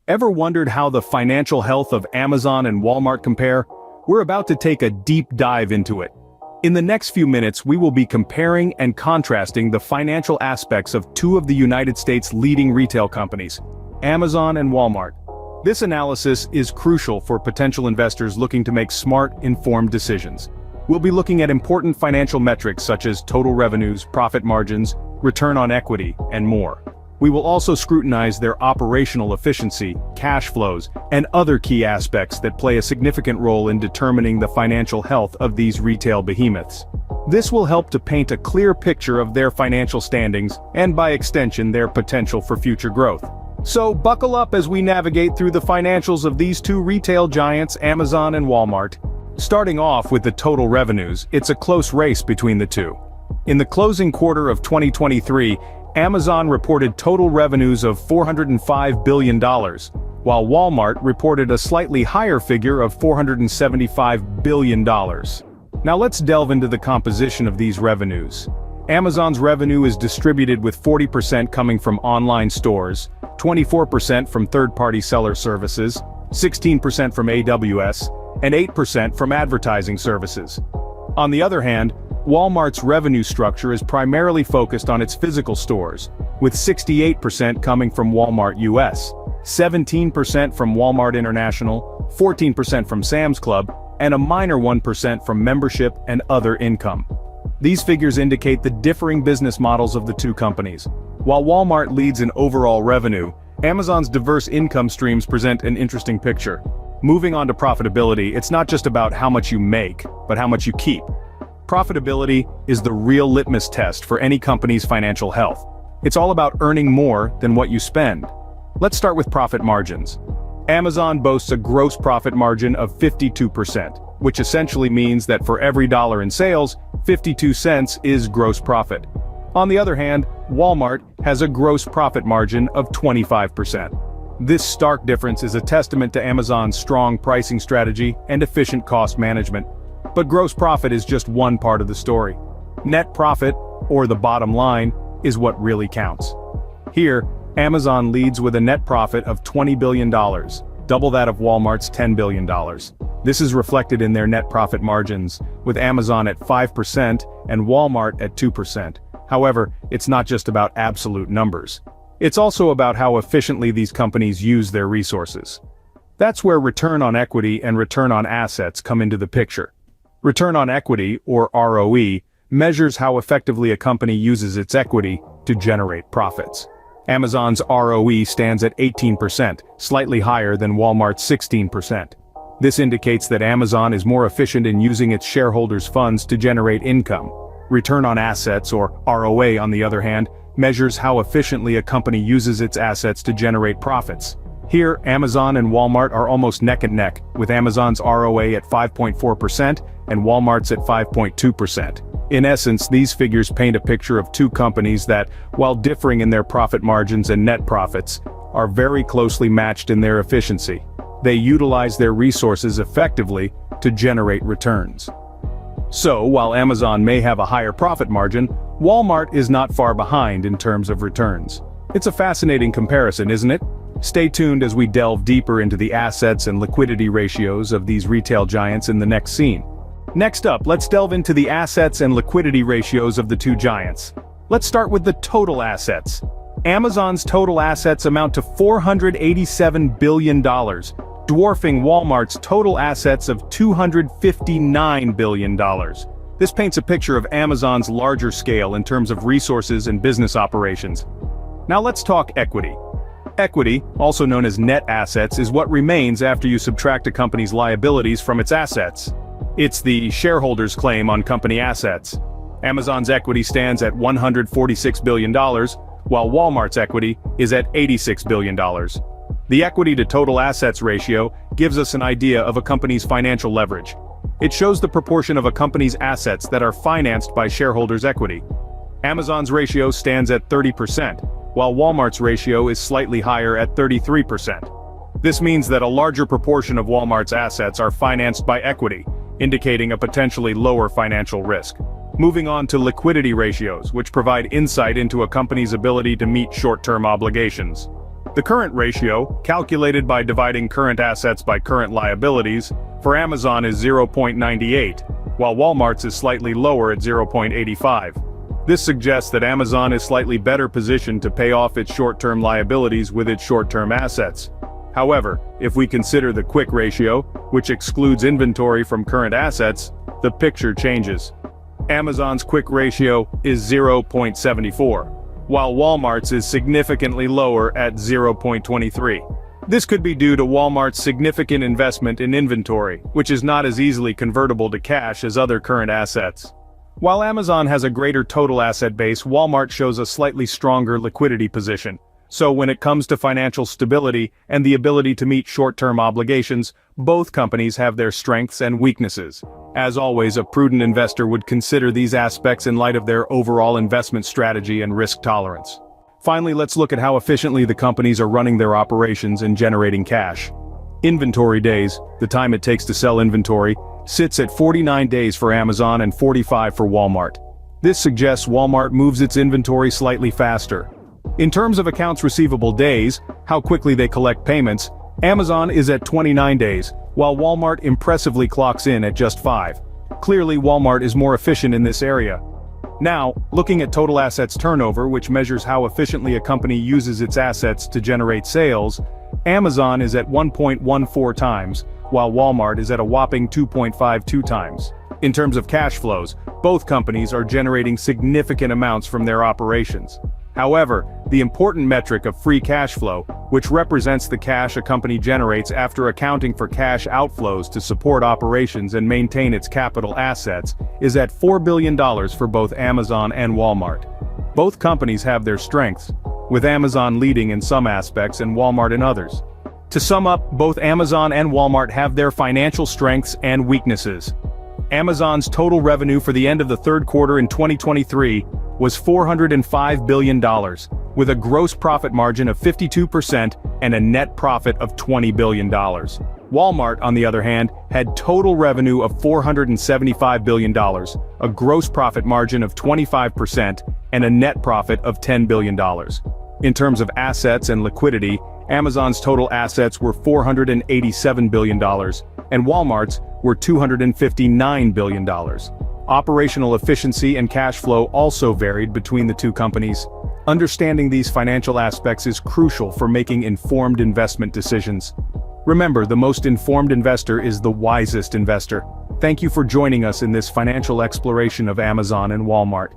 Ever wondered how the financial health of Amazon and Walmart compare? We're about to take a deep dive into it. In the next few minutes, we will be comparing and contrasting the financial aspects of two of the United States' leading retail companies, Amazon and Walmart. This analysis is crucial for potential investors looking to make smart, informed decisions. We'll be looking at important financial metrics such as total revenues, profit margins, return on equity, and more. We will also scrutinize their operational efficiency, cash flows, and other key aspects that play a significant role in determining the financial health of these retail behemoths. This will help to paint a clear picture of their financial standings and, by extension, their potential for future growth. So buckle up as we navigate through the financials of these two retail giants, Amazon and Walmart. Starting off with the total revenues, it's a close race between the two. In the closing quarter of 2023, Amazon reported total revenues of $405 billion, while Walmart reported a slightly higher figure of $475 billion. Now let's delve into the composition of these revenues. Amazon's revenue is distributed with 40% coming from online stores, 24% from third-party seller services, 16% from AWS, and 8% from advertising services. On the other hand, Walmart's revenue structure is primarily focused on its physical stores, with 68% coming from Walmart US, 17% from Walmart International, 14% from Sam's Club, and a minor 1% from membership and other income. These figures indicate the differing business models of the two companies. While Walmart leads in overall revenue, Amazon's diverse income streams present an interesting picture. Moving on to profitability, it's not just about how much you make, but how much you keep. Profitability is the real litmus test for any company's financial health. It's all about earning more than what you spend. Let's start with profit margins. Amazon boasts a gross profit margin of 52%, which essentially means that for every dollar in sales, 52 cents is gross profit. On the other hand, Walmart has a gross profit margin of 25%. This stark difference is a testament to Amazon's strong pricing strategy and efficient cost management. But gross profit is just one part of the story. Net profit, or the bottom line, is what really counts. Here, Amazon leads with a net profit of $20 billion, double that of Walmart's $10 billion. This is reflected in their net profit margins, with Amazon at 5% and Walmart at 2%. However, it's not just about absolute numbers. It's also about how efficiently these companies use their resources. That's where return on equity and return on assets come into the picture. Return on equity, or ROE, measures how effectively a company uses its equity to generate profits. Amazon's ROE stands at 18%, slightly higher than Walmart's 16%. This indicates that Amazon is more efficient in using its shareholders' funds to generate income. Return on assets, or ROA, on the other hand, measures how efficiently a company uses its assets to generate profits. Here, Amazon and Walmart are almost neck and neck, with Amazon's ROA at 5.4% and Walmart's at 5.2%. In essence, these figures paint a picture of two companies that, while differing in their profit margins and net profits, are very closely matched in their efficiency. They utilize their resources effectively to generate returns. So, while Amazon may have a higher profit margin, Walmart is not far behind in terms of returns. It's a fascinating comparison, isn't it? Stay tuned as we delve deeper into the assets and liquidity ratios of these retail giants in the next scene. Next up, let's delve into the assets and liquidity ratios of the two giants. Let's start with the total assets. Amazon's total assets amount to $487 billion, dwarfing Walmart's total assets of $259 billion. This paints a picture of Amazon's larger scale in terms of resources and business operations. Now let's talk equity. Equity, also known as net assets, is what remains after you subtract a company's liabilities from its assets. It's the shareholders' claim on company assets. Amazon's equity stands at $146 billion, while Walmart's equity is at $86 billion. The equity to total assets ratio gives us an idea of a company's financial leverage. It shows the proportion of a company's assets that are financed by shareholders' equity. Amazon's ratio stands at 30%, while Walmart's ratio is slightly higher at 33%. This means that a larger proportion of Walmart's assets are financed by equity, indicating a potentially lower financial risk. Moving on to liquidity ratios, which provide insight into a company's ability to meet short-term obligations. The current ratio, calculated by dividing current assets by current liabilities, for Amazon is 0.98, while Walmart's is slightly lower at 0.85. This suggests that Amazon is slightly better positioned to pay off its short-term liabilities with its short-term assets. However, if we consider the quick ratio, which excludes inventory from current assets, the picture changes. Amazon's quick ratio is 0.74, while Walmart's is significantly lower at 0.23. This could be due to Walmart's significant investment in inventory, which is not as easily convertible to cash as other current assets. While Amazon has a greater total asset base, Walmart shows a slightly stronger liquidity position. So when it comes to financial stability and the ability to meet short-term obligations, both companies have their strengths and weaknesses. As always, a prudent investor would consider these aspects in light of their overall investment strategy and risk tolerance. Finally, let's look at how efficiently the companies are running their operations and generating cash. Inventory days, the time it takes to sell inventory, sits at 49 days for Amazon and 45 for Walmart. This suggests Walmart moves its inventory slightly faster. In terms of accounts receivable days, how quickly they collect payments, Amazon is at 29 days, while Walmart impressively clocks in at just 5. Clearly, Walmart is more efficient in this area. Now, looking at total assets turnover, which measures how efficiently a company uses its assets to generate sales, Amazon is at 1.14 times, while Walmart is at a whopping 2.52 times. In terms of cash flows, both companies are generating significant amounts from their operations. However, the important metric of free cash flow, which represents the cash a company generates after accounting for cash outflows to support operations and maintain its capital assets, is at $4 billion for both Amazon and Walmart. Both companies have their strengths, with Amazon leading in some aspects and Walmart in others. To sum up, both Amazon and Walmart have their financial strengths and weaknesses. Amazon's total revenue for the end of the third quarter in 2023 was $405 billion, with a gross profit margin of 52% and a net profit of $20 billion. Walmart, on the other hand, had total revenue of $475 billion, a gross profit margin of 25%, and a net profit of $10 billion. In terms of assets and liquidity, Amazon's total assets were $487 billion, and Walmart's were $259 billion. Operational efficiency and cash flow also varied between the two companies. Understanding these financial aspects is crucial for making informed investment decisions. Remember, the most informed investor is the wisest investor. Thank you for joining us in this financial exploration of Amazon and Walmart.